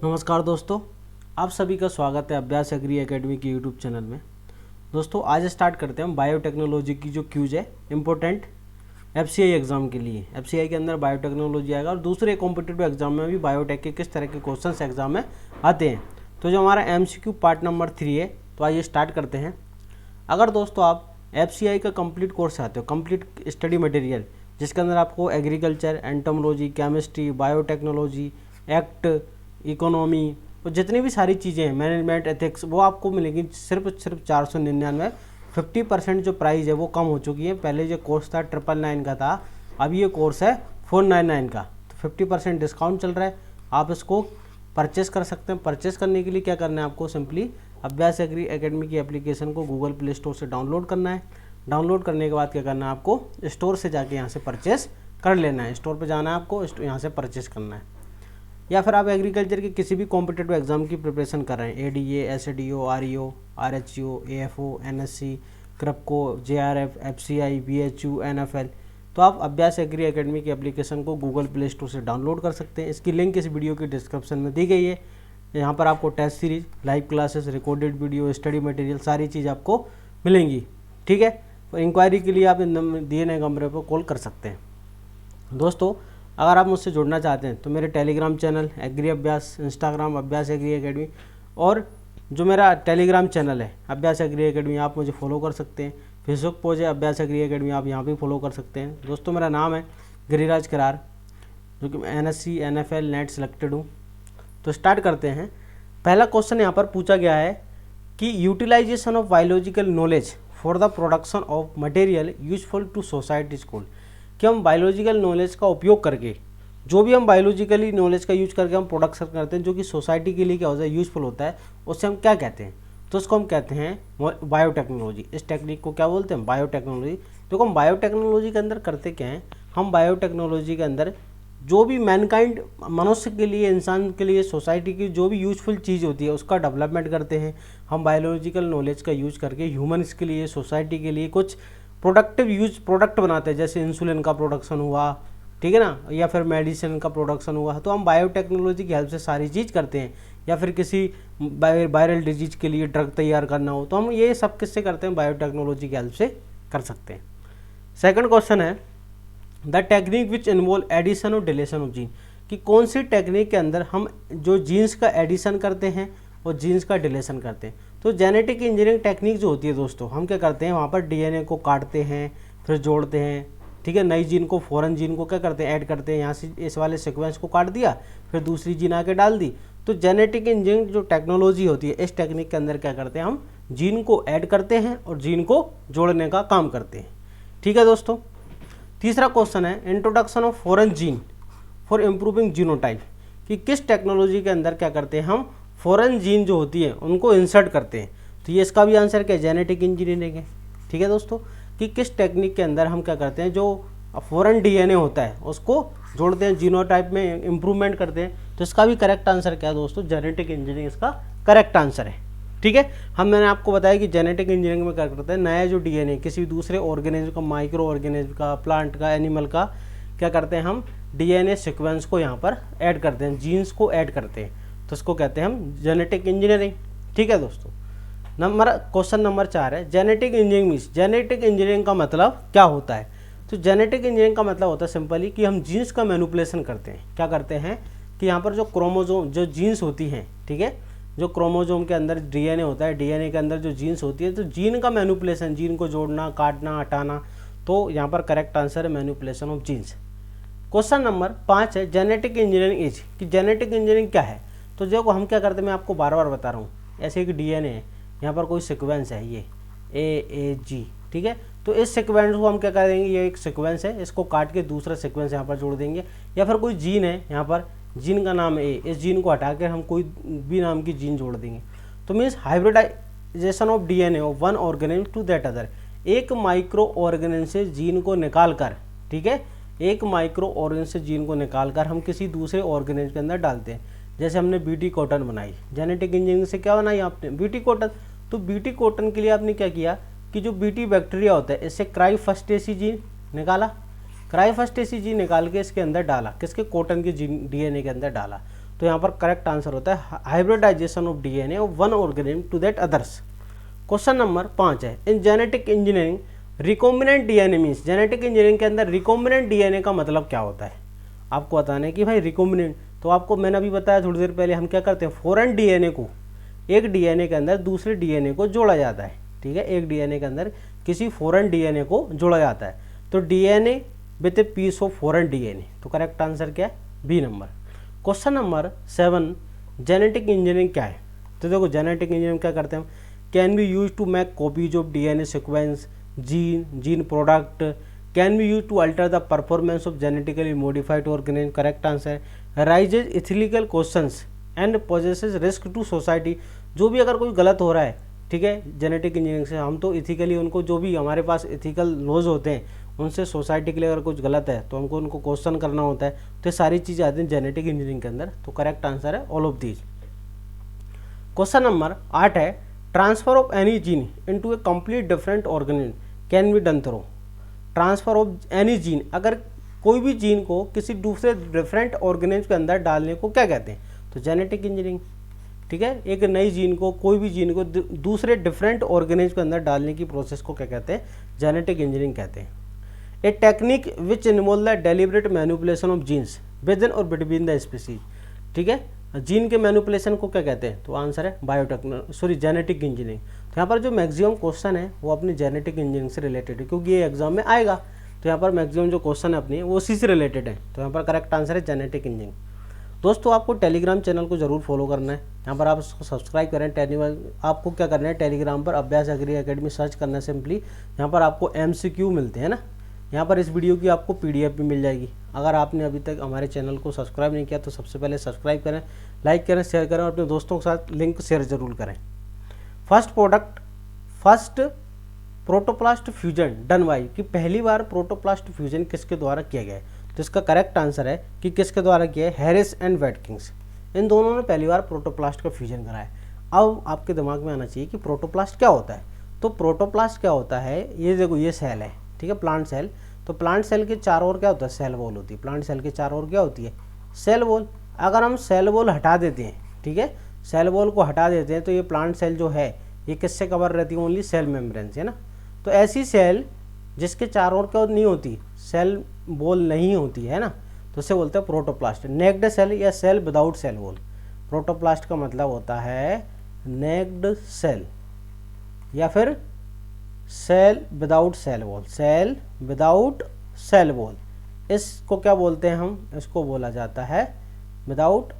नमस्कार दोस्तों, आप सभी का स्वागत है अभ्यास एग्री एकेडमी के यूट्यूब चैनल में। दोस्तों आज स्टार्ट करते हैं हम बायोटेक्नोलॉजी की जो क्यूज है इम्पोर्टेंट एफसीआई एग्जाम के लिए। एफसीआई के अंदर बायोटेक्नोलॉजी आएगा और दूसरे कॉम्पिटिटिव एग्जाम में भी बायोटेक के किस तरह के क्वेश्चंस एग्जाम में आते हैं। तो जो हमारा एमसीक्यू पार्ट नंबर 3 है, तो आइए स्टार्ट करते हैं। अगर दोस्तों आप एफसीआई का कंप्लीट कोर्स चाहते हो, कंप्लीट स्टडी मटेरियल जिसके अंदर आपको agriculture, entomology, chemistry, biotechnology, act, economy और जितनी भी सारी चीज़ें हैं, मैनेजमेंट, एथिक्स, वो आपको मिलेंगी सिर्फ 499। 50% जो प्राइस है वो कम हो चुकी है। पहले जो कोर्स था 999 का था, अब ये कोर्स है 499 का। तो 50% डिस्काउंट चल रहा है, आप इसको परचेस कर सकते हैं। परचेस करने के लिए क्या करना है आपको, सिंपली अभ्यास एग्री एकेडमी की एप्लीकेशन को गूगल प्ले स्टोर से डाउनलोड करना है। डाउनलोड करने के बाद क्या करना है आपको, स्टोर से जाके यहाँ से परचेस कर लेना है। स्टोर पे जाना है आपको, यहाँ से परचेस करना है। या फिर आप एग्रीकल्चर के किसी भी कॉम्पिटिटिव एग्जाम की प्रिपरेशन कर रहे हैं, ADA, SDO, REO, RHO, AFO, NSC, KRIBHCO, JRF, FCI, BHU, NFL, तो आप अभ्यास एग्री एकेडमी की एप्लीकेशन को गूगल प्ले स्टोर से डाउनलोड कर सकते हैं। इसकी लिंक इस वीडियो की डिस्क्रिप्शन में दी गई है। यहाँ पर आपको test series, live classes, recorded video, study material सारी चीज़ आपको मिलेंगी। ठीक है, तो इंक्वायरी के लिए आप दिए गए नंबर पर कॉल कर सकते हैं। दोस्तों अगर आप मुझसे जुड़ना चाहते हैं तो मेरे टेलीग्राम चैनल एग्री अभ्यास, इंस्टाग्राम अभ्यास एग्री एकेडमी, और जो मेरा टेलीग्राम चैनल है अभ्यास एग्री एकेडमी, आप मुझे फॉलो कर सकते हैं। फेसबुक पेज है अभ्यास एग्री एकेडमी, आप यहाँ भी फॉलो कर सकते हैं। दोस्तों मेरा नाम है गिरिराज करार, जो कि एनएससी, एनएफएल, नेट सिलेक्टेड हूँ। तो स्टार्ट करते हैं। पहला क्वेश्चन यहाँ पर पूछा गया है कि utilisation of biological knowledge for the production of material useful to society school, कि हम बायोलॉजिकल नॉलेज का उपयोग करके, जो भी हम बायोलॉजिकली नॉलेज का यूज करके हम प्रोडक्शन करते हैं जो कि सोसाइटी के लिए क्या होता है, यूजफुल होता है, उससे हम क्या कहते हैं, तो उसको हम कहते हैं बायोटेक्नोलॉजी। इस टेक्निक को क्या बोलते हैं, बायोटेक्नोलॉजी। देखो हम बायोटेक्नोलॉजी के अंदर करते क्या हैं, हम बायोटेक्नोलॉजी के अंदर जो भी मैनकाइंड, मनुष्य के लिए, इंसान के लिए, सोसाइटी की जो भी यूजफुल चीज़ होती है उसका डेवलपमेंट करते हैं। हम बायोलॉजिकल नॉलेज का यूज करके ह्यूमन्स के लिए, सोसाइटी के लिए कुछ प्रोडक्ट बनाते हैं, जैसे इंसुलिन का प्रोडक्शन हुआ, ठीक है ना, या फिर मेडिसिन का प्रोडक्शन हुआ, तो हम बायोटेक्नोलॉजी की हेल्प से सारी चीज़ करते हैं। या फिर किसी वायरल डिजीज के लिए ड्रग तैयार करना हो, तो हम ये सब किससे करते हैं, बायोटेक्नोलॉजी की हेल्प से कर सकते हैं। सेकंड क्वेश्चन है the technique which involve addition और डिलीशन ऑफ जीन, कि कौन सी टेक्निक के अंदर हम जो जीन्स का एडिशन करते हैं और जीन्स का डिलीशन करते हैं। तो जेनेटिक इंजीनियरिंग टेक्निक जो होती है दोस्तों, हम क्या करते हैं, वहाँ पर डीएनए को काटते हैं, फिर जोड़ते हैं, ठीक है, नई जीन को, फॉरेन जीन को क्या करते हैं, ऐड करते हैं। यहाँ से इस वाले सीक्वेंस को काट दिया, फिर दूसरी जीन आके डाल दी। तो जेनेटिक इंजीनियरिंग जो टेक्नोलॉजी होती है, इस टेक्निक के अंदर क्या करते हैं, हम जीन को ऐड करते हैं और जीन को जोड़ने का काम करते हैं। ठीक है दोस्तों। तीसरा क्वेश्चन है introduction of foreign gene for improving genotype, कि किस टेक्नोलॉजी के अंदर क्या करते हैं, हम फॉरेन जीन जो होती है उनको इंसर्ट करते हैं। तो ये इसका भी आंसर क्या है, जेनेटिक इंजीनियरिंग है। ठीक है दोस्तों, कि किस टेक्निक के अंदर हम क्या करते हैं, जो फॉरेन डीएनए होता है उसको जोड़ते हैं, जीनोटाइप में इम्प्रूवमेंट करते हैं। तो इसका भी करेक्ट आंसर क्या है दोस्तों, जेनेटिक इंजीनियरिंग इसका करेक्ट आंसर है। ठीक है, मैंने आपको बताया कि जेनेटिक इंजीनियरिंग में क्या करते हैं, नया जो डीएनए किसी दूसरे ऑर्गेनिज्म का, माइक्रो ऑर्गेनिज्म का, प्लांट का, एनिमल का, क्या करते हैं, हम डीएनए सीक्वेंस को यहाँ पर ऐड करते हैं, जीन्स को ऐड करते हैं। तो इसको कहते हैं हम जेनेटिक इंजीनियरिंग। ठीक है दोस्तों। क्वेश्चन नंबर 4 है genetic engineering means, genetic engineering का मतलब क्या होता है। तो जेनेटिक इंजीनियरिंग का मतलब होता है सिंपली कि हम जीन्स का मैनिपुलेशन करते हैं। क्या करते हैं कि यहाँ पर जो क्रोमोजोम, जो जीन्स होती हैं, ठीक है, जो क्रोमोजोम के अंदर डीएनए होता है, डीएनए के अंदर जो जीन्स होती है, तो जीन का मैनिपुलेशन, जीन को जोड़ना, काटना, हटाना। तो यहाँ पर करेक्ट आंसर है manipulation of genes. Question number 5 है जेनेटिक इंजीनियरिंग इज, कि जेनेटिक इंजीनियरिंग क्या है। तो जो हम क्या करते हैं, मैं आपको बार बार बता रहा हूँ, ऐसे एक डीएनए है, यहाँ पर कोई सीक्वेंस है, ये AAG, ठीक है, तो इस सीक्वेंस को हम क्या कर देंगे, ये एक सीक्वेंस है, इसको काट के दूसरा सीक्वेंस यहाँ पर जोड़ देंगे। या फिर कोई जीन है, यहाँ पर जीन का नाम A, इस जीन को हटा कर हम कोई भी नाम की जीन जोड़ देंगे। तो means hybridisation of DNA of one organism to that other, एक माइक्रो ऑर्गेनिज्म से जीन को निकाल कर, ठीक है, एक माइक्रो ऑर्गेनिज्म से जीन को निकाल कर हम किसी दूसरे ऑर्गेनिज्म के अंदर डालते हैं। जैसे हमने बीटी कॉटन बनाई, जेनेटिक इंजीनियरिंग से क्या बनाई आपने, बीटी कॉटन। तो बीटी कॉटन के लिए आपने क्या किया कि जो बीटी बैक्टीरिया होता है, इससे क्राइफस्टेसी जीन निकाला, क्राइफस्टेसी जीन निकाल के इसके अंदर डाला, किसके, कॉटन के जीन डीएनए के अंदर डाला। तो तो यहाँ पर करेक्ट आंसर होता है hybridisation of DNA of one organism to that others. Question number 5 है, in genetic engineering recombinant DNA means, genetic engineering के अंदर रिकॉम्बिनेंट डीएनए का मतलब क्या होता है। आपको बताना है कि भाई रिकॉम्बिनेंट, तो आपको मैंने अभी बताया थोड़ी देर पहले, हम क्या करते हैं, फॉरेन डीएनए को एक डीएनए के अंदर दूसरे डीएनए को जोड़ा जाता है। ठीक है, एक डीएनए के अंदर किसी फॉरेन डीएनए को जोड़ा जाता है, तो DNA with a piece of foreign DNA. तो करेक्ट आंसर क्या है, B number. Question number 7, genetic engineering क्या है। तो देखो जेनेटिक इंजीनियरिंग क्या करते हैं हम, can be use to make copies of DNA sequence, gene product, can be use to alter the performance of genetically modified organism. Correct answer है raises ethical questions and possesses risk to society. जो भी अगर कोई गलत हो रहा है, ठीक है, जेनेटिक इंजीनियरिंग से हम तो इथिकली उनको, जो भी हमारे पास इथिकल लॉज होते हैं उनसे सोसाइटी के लिए अगर कुछ गलत है तो हमको उनको क्वेश्चन करना होता है। तो ये सारी चीज़ें आती हैं जेनेटिक इंजीनियरिंग के अंदर। तो करेक्ट आंसर है all of these. Question number 8 है, transfer of any gene into A complete different organism can be done through. Transfer of any gene, अगर कोई भी जीन को किसी दूसरे डिफरेंट ऑर्गेनिज्म के अंदर डालने को क्या कहते हैं, तो जेनेटिक इंजीनियरिंग। ठीक है, एक नई जीन को, कोई भी जीन को दूसरे डिफरेंट ऑर्गेनिज्म के अंदर डालने की प्रोसेस को क्या कहते हैं, जेनेटिक इंजीनियरिंग कहते हैं। A technique which involve the deliberate manipulation of genes within और बिटवीन द स्पीसीज। ठीक है, जीन के मैनिपुलेशन को क्या कहते हैं, तो आंसर है जेनेटिक इंजीनियरिंग। तो यहाँ पर जो मैक्सिमम क्वेश्चन है वो अपनी जेनेटिक इंजीनियरिंग से रिलेटेड है, क्योंकि ये एग्जाम में आएगा। तो यहाँ पर मैक्सिमम जो क्वेश्चन है अपनी वो उसी से रिलेटेड है। तो यहाँ पर करेक्ट आंसर है जेनेटिक इंजीनियरिंग। दोस्तों आपको टेलीग्राम चैनल को जरूर फॉलो करना है, यहाँ पर आप इसको सब्सक्राइब करें। आपको क्या करना है, टेलीग्राम पर अभ्यास एग्री एकेडमी सर्च करना है सिंपली। यहाँ पर आपको MCQ मिलते हैं ना, यहाँ पर इस वीडियो की आपको PDF भी मिल जाएगी। अगर आपने अभी तक हमारे चैनल को सब्सक्राइब नहीं किया तो सबसे पहले सब्सक्राइब करें, लाइक करें, शेयर करें और अपने दोस्तों के साथ लिंक शेयर जरूर करें। First protoplast fusion done by, कि पहली बार प्रोटोप्लास्ट फ्यूजन किसके द्वारा किया गया है, तो इसका करेक्ट आंसर है कि किसके द्वारा किया है, हैरिस एंड वेटकिंस। इन दोनों ने पहली बार प्रोटोप्लास्ट का फ्यूजन कराया। अब आपके दिमाग में आना चाहिए कि प्रोटोप्लास्ट क्या होता है। तो प्रोटोप्लास्ट क्या होता है, ये देखो ये सेल है, ठीक है, प्लांट सेल। तो प्लांट सेल के चारों ओर क्या होता है, सेल वॉल होती है। प्लांट सेल के चारों ओर क्या होती है, सेल वॉल। अगर हम सेल वॉल हटा देते हैं, ठीक है, सेल वॉल को हटा देते हैं, तो ये प्लांट सेल जो है ये किससे कवर रहती है, ओनली सेल मेम्ब्रेन से, है ना। तो ऐसी सेल जिसके चारों ओर क्या नहीं होती, सेल वॉल नहीं होती है ना, तो उसे बोलते हैं प्रोटोप्लास्ट। नेक्ड सेल या cell without cell wall. Protoplast का मतलब होता है नेक्ड सेल या फिर cell without cell wall, cell without cell wall. इसको क्या बोलते हैं हम, इसको बोला जाता है विदाउट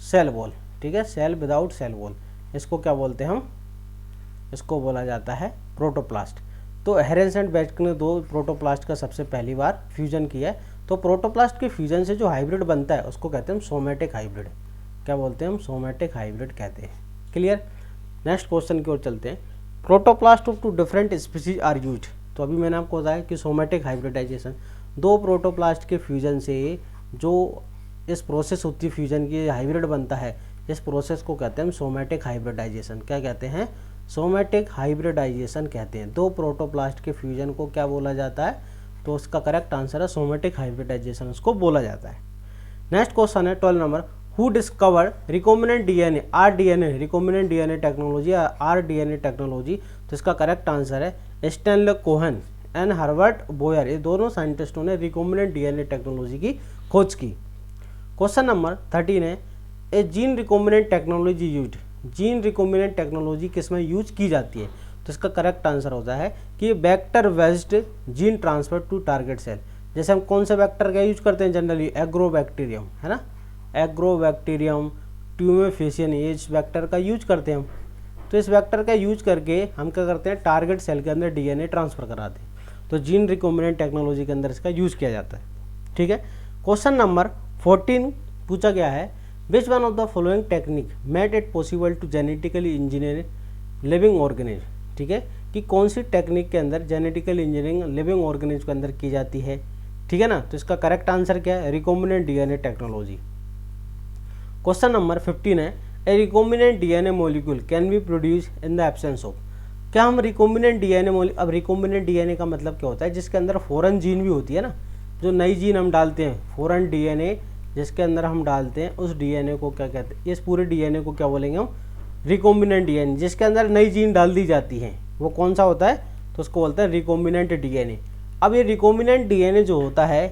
सेल वॉल। ठीक है, सेल विदाउट सेल वॉल, इसको क्या बोलते हैं हम, इसको बोला जाता है प्रोटोप्लास्ट। तो हैरिस एंड वेटकिंस ने दो प्रोटोप्लास्ट का सबसे पहली बार फ्यूजन किया है। तो प्रोटोप्लास्ट के फ्यूजन से जो हाइब्रिड बनता है उसको कहते हैं हम सोमेटिक हाइब्रिड। क्या बोलते हैं हम, सोमेटिक हाइब्रिड कहते हैं। क्लियर। नेक्स्ट क्वेश्चन की ओर चलते हैं। Protoplast of 2 different species are used. तो अभी मैंने आपको बताया कि सोमेटिक हाइब्रिडाइजेशन, दो प्रोटोप्लास्ट के फ्यूजन से जो इस प्रोसेस होती है फ्यूजन की, हाइब्रिड बनता है, इस प्रोसेस को कहते हैं हम सोमेटिक हाइब्रिडाइजेशन। क्या कहते हैं, सोमेटिक हाइब्रिडाइजेशन कहते हैं। दो प्रोटोप्लास्ट के फ्यूजन को क्या बोला जाता है, तो उसका करेक्ट आंसर है सोमेटिक हाइब्रिडाइजेशन, उसको बोला जाता है। नेक्स्ट क्वेश्चन है 12 number, who discover recombinant DNA, rDNA, recombinant DNA technology, rDNA technology. तो इसका करेक्ट आंसर है Stanley Cohen and Herbert Boyer. ये दोनों साइंटिस्टों ने रिकॉम्बिनेंट डीएनए टेक्नोलॉजी की खोज की। क्वेश्चन नंबर 13 है, a gene recombinant technology used. Gene recombinant technology किसमें यूज की जाती है, तो इसका करेक्ट आंसर होता है कि vector based gene transfer to target cell. जैसे हम कौन से वेक्टर का यूज करते हैं जनरली, एग्रोबैक्टीरियम, है ना, एग्रोबैक्टीरियम, ट्यूमेफेसियन, ये इस वेक्टर का यूज करते हैं हम। तो इस वेक्टर का यूज करके हम क्या करते हैं, टारगेट सेल के अंदर डीएनए ट्रांसफर कराते हैं। तो जीन रिकॉम्बिनेंट टेक्नोलॉजी के अंदर इसका यूज किया जाता है। ठीक है। क्वेश्चन नंबर 14 पूछा गया है, which one of the following technique made it possible to genetically engineer living organism. ठीक है, कि कौन सी टेक्निक के अंदर जेनेटिकल इंजीनियरिंग लिविंग ऑर्गेनिज्म के अंदर की जाती है। ठीक है ना, तो इसका करेक्ट आंसर क्या है, recombinant DNA technology. Question number 15 है, a recombinant DNA molecule can be produce in the absence of. क्या हम रिकॉम्बिनेंट डीएनए, अब रिकॉम्बिनेंट डीएनए का मतलब क्या होता है, जिसके अंदर फॉरेन जीन भी होती है ना, जो नई जीन हम डालते हैं, फॉरेन डीएनए जिसके अंदर हम डालते हैं उस डीएनए को क्या कहते हैं, इस पूरे डीएनए को क्या बोलेंगे हम, रिकॉम्बिनेंट डीएनए। जिसके अंदर नई जीन डाल दी जाती है वो कौन सा होता है, तो उसको बोलते हैं रिकॉम्बिनेंट डीएनए। अब ये रिकॉम्बिनेंट डीएनए जो होता है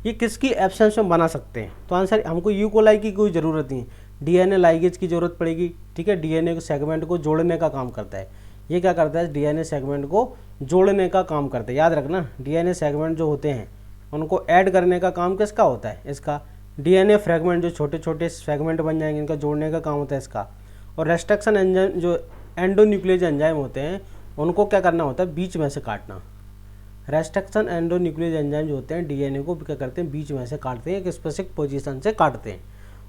ये किसकी एब्सेंस में बना सकते हैं, तो आंसर हमको यूकोलाई की कोई ज़रूरत नहीं, डीएनए लाइगेज की ज़रूरत पड़ेगी। ठीक है, डीएनए के सेगमेंट को जोड़ने का काम करता है, ये क्या करता है, डीएनए सेगमेंट को जोड़ने का काम करता है। याद रखना, डीएनए सेगमेंट जो होते हैं उनको ऐड करने का काम किसका होता है, इसका। डीएनए फ्रेगमेंट जो छोटे छोटे सेगमेंट बन जाएंगे इनका जोड़ने का काम होता है इसका। और रेस्ट्रिक्शन एंजाइम जो एंडोन्यूक्लियस एंजाइम होते हैं उनको क्या करना होता है, बीच में से काटना। रेस्ट्रिक्शन एंडोन्यूक्लियस एंजाइम जो होते हैं डीएनए को क्या करते हैं, बीच में से काटते हैं, एक स्पेसिफिक पोजीशन से काटते हैं।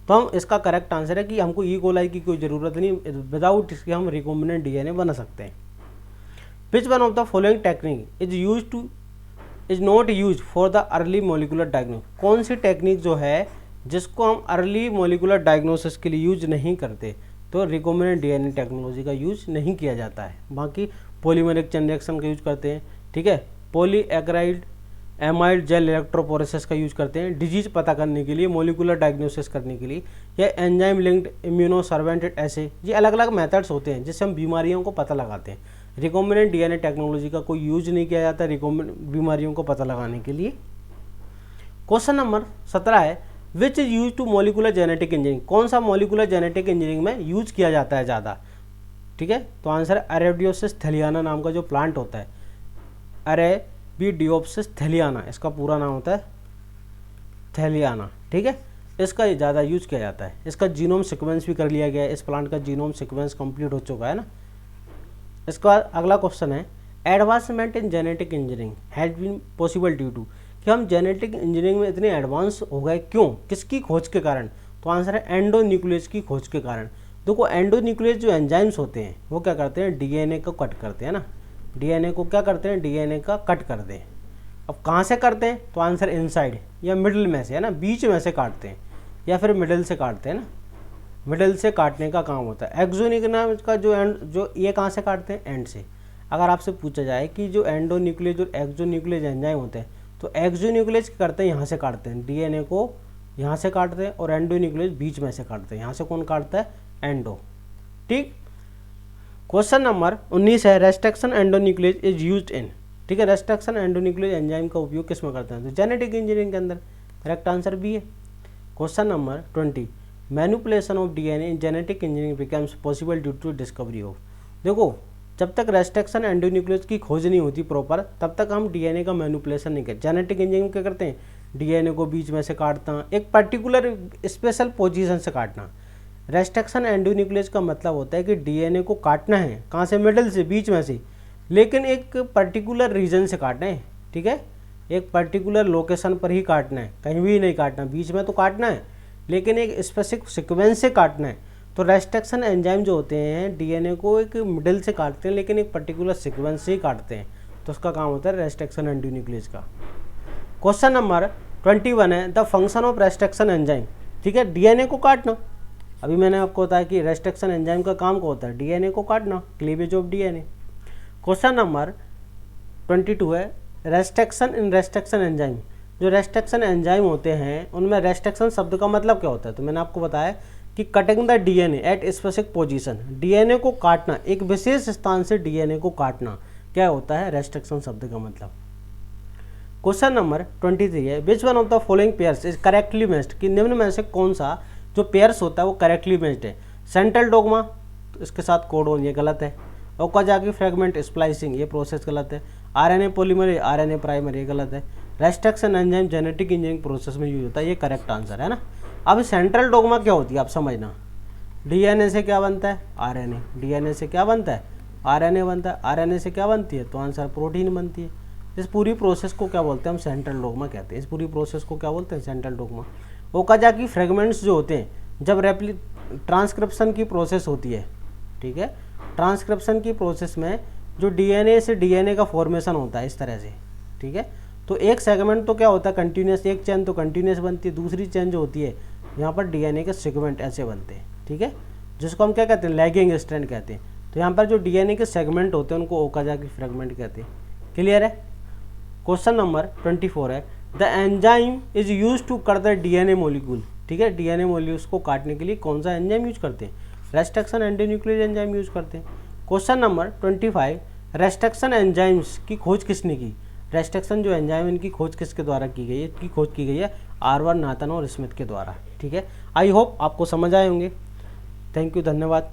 तो हम इसका करेक्ट आंसर है कि हमको ई कोलाई की कोई ज़रूरत नहीं, विदाउट इसके हम रिकॉम्बिनेंट डीएनए बना सकते हैं। विच one of the following technique is not use for the early molecular diagnosis. कौन सी टेक्निक जो है जिसको हम अर्ली मोलिकुलर डायग्नोसिस के लिए यूज नहीं करते, तो रिकॉम्बिनेंट डीएनए टेक्नोलॉजी का यूज नहीं किया जाता है। बाकी पॉलीमरिक चेन रिएक्शन का यूज करते हैं, ठीक है, पॉलीएक्राइड एमाइड जेल इलेक्ट्रोपोरेसिस का यूज करते हैं डिजीज पता करने के लिए, मोलिकुलर डायग्नोसिस करने के लिए, या एंजाइम लिंक्ड इम्यूनोसर्वेंटेड ऐसे, ये अलग अलग मेथड्स होते हैं जिससे हम बीमारियों को पता लगाते हैं। रिकॉम्बिनेंट डीएनए टेक्नोलॉजी का कोई यूज नहीं किया जाता बीमारियों को पता लगाने के लिए। क्वेश्चन नंबर 17 है, which is use to molecular genetic engineering. कौन सा मोलिकुलर जेनेटिक इंजीनियरिंग में यूज किया जाता है ज़्यादा, ठीक है, तो आंसर है अरेबिडोप्सिस थैलियाना नाम का जो प्लांट होता है, अरेबिडोप्सिस थैलियाना, इसका पूरा नाम होता है थैलियाना, ठीक है, इसका ज़्यादा यूज किया जाता है। इसका जीनोम सीक्वेंस भी कर लिया गया है, इस प्लांट का जीनोम सीक्वेंस कंप्लीट हो चुका है ना। इसके बाद अगला क्वेश्चन है, advancement in genetic engineering has been possible due to, कि हम जेनेटिक इंजीनियरिंग में इतने एडवांस हो गए क्यों, किसकी खोज के कारण, तो आंसर है एंडोन्यूक्लियस की खोज के कारण। देखो एंडोन्यूक्लियस जो एंजाइम्स होते हैं वो क्या करते हैं, डीएनए को कट करते हैं ना, डीएनए को क्या करते हैं, डीएनए का कट कर दें। अब कहाँ से करते हैं, तो आंसर इनसाइड या मिडिल में से है ना, बीच में से काटते हैं या फिर मिडिल से काटते हैं ना, मिडिल से काटने का काम होता है। एक्सोन्यूक्लियस का जो ये कहाँ से काटते हैं, एंड से। अगर आपसे पूछा जाए कि जो एंडोन्यूक्लियस जो एक्सोन्यूक्लियस एंजाइम होते हैं, तो एक्सोन्यूक्लियस करते हैं यहाँ से काटते हैं, डीएनए को यहाँ से काटते हैं, और एंडोन्यूक्लियस बीच में से काटते हैं, यहाँ से कौन काटता है, एंडो। ठीक, क्वेश्चन नंबर 19 है, restriction endonuclease is used in, ठीक है, रेस्ट्रिक्शन एंडोन्यूक्लियस एंजाइम का उपयोग किस में करते हैं, तो जेनेटिक इंजीनियरिंग के अंदर। करेक्ट आंसर भी है। Question number 20, manipulation of DNA in genetic engineering becomes possible due to discovery of. देखो जब तक रेस्ट्रिक्शन एंडोन्यूक्लियस की खोज नहीं होती प्रॉपर, तब तक हम डीएनए का मैनिपुलेशन नहीं करते। जेनेटिक इंजीनियरिंग क्या करते हैं, डीएनए को बीच में से काटना, एक पर्टिकुलर स्पेशल पोजीशन से काटना। रेस्ट्रिक्शन एंडोन्यूक्लियस का मतलब होता है कि डीएनए को काटना है, कहाँ से, मिडल से, बीच में से, लेकिन एक पर्टिकुलर रीजन से काटना है, ठीक है, एक पर्टिकुलर लोकेशन पर ही काटना है, कहीं भी नहीं काटना, बीच में तो काटना है लेकिन एक स्पेसिफिक सीक्वेंस से काटना है। तो रेस्ट्रिक्शन एंजाइम जो होते हैं डीएनए को एक मिडिल से काटते हैं लेकिन एक पर्टिकुलर सीक्वेंस से ही काटते हैं, तो उसका काम होता है रेस्ट्रिक्शन एंडोन्यूक्लियस का। क्वेश्चन नंबर 21 है, the function of restriction enzyme, ठीक है, डीएनए को काटना। अभी मैंने आपको बताया कि रेस्ट्रिक्शन एंजाइम का काम क्या होता है, डीएनए को काटना, cleavage of DNA. Question number 22 है, रेस्ट्रिक्शन इन रेस्ट्रिक्शन एंजाइम। जो रेस्ट्रिक्शन एंजाइम होते हैं उनमें रेस्ट्रिक्शन शब्द का मतलब क्या होता है, तो मैंने आपको बताया कि cutting the DNA at specific position, DNA को काटना, एक विशेष स्थान से डीएनए को काटना, क्या होता है रेस्ट्रिक्शन शब्द का मतलब। क्वेश्चन नंबर 23 है, which one of the following pairs is correctly matched, कि निम्न में से कौन सा जो पेयर्स होता है वो करेक्टली मैच्ड है। सेंट्रल डोग्मा, तो इसके साथ कोडोन, ये गलत है। ओकाजाकी फ्रेगमेंट स्प्लाइसिंग, ये प्रोसेस गलत है। आरएनए पॉलीमर, आरएनए प्राइमर, ये गलत है। Restriction enzyme genetic engineering process में यूज होता है, ये करेक्ट आंसर है ना। अब सेंट्रल डोग्मा क्या होती है आप समझना, डीएनए से क्या बनता है, आरएनए, डीएनए से क्या बनता है, आरएनए बनता है, आरएनए से क्या बनती है, तो आंसर प्रोटीन बनती है। इस पूरी प्रोसेस को क्या बोलते हैं हम, सेंट्रल डोग्मा कहते हैं। इस पूरी प्रोसेस को क्या बोलते हैं, सेंट्रल डोग्मा। ओकाजाकी फ्रेगमेंट्स जो होते हैं, जब ट्रांसक्रिप्शन की प्रोसेस होती है, ठीक है, ट्रांसक्रिप्शन की प्रोसेस में जो डीएनए से डीएनए का फॉर्मेशन होता है इस तरह से, ठीक है, तो एक सेगमेंट तो क्या होता है कंटिन्यूस, एक चेन तो कंटिन्यूस बनती है, दूसरी चेन जो होती है यहाँ पर डीएनए के सेगमेंट ऐसे बनते हैं, ठीक है, जिसको हम क्या कहते हैं, लैगिंग स्ट्रैंड कहते हैं। तो यहाँ पर जो डीएनए के सेगमेंट होते हैं उनको ओकाजाकी फ्रेगमेंट कहते हैं। क्लियर है। क्वेश्चन नंबर 24 है, the enzyme is use to cut the DNA molecule, ठीक है, डीएनए मॉलिक्यूल्स को काटने के लिए कौन सा एंजाइम यूज करते हैं? रेस्ट्रिक्शन एंटीन्यूक्लियोटाइड एंजाइम यूज करते हैं। क्वेश्चन नंबर 25, रेस्ट्रिक्शन एंजाइम्स की खोज किसने की? रेस्ट्रिक्शन जो एंजाइम इनकी खोज किसके द्वारा की गई है? इसकी खोज की गई है आर्वन, नाथन और स्मिथ के द्वारा। ठीक है, आई होप आपको समझ आए होंगे। थैंक यू, धन्यवाद।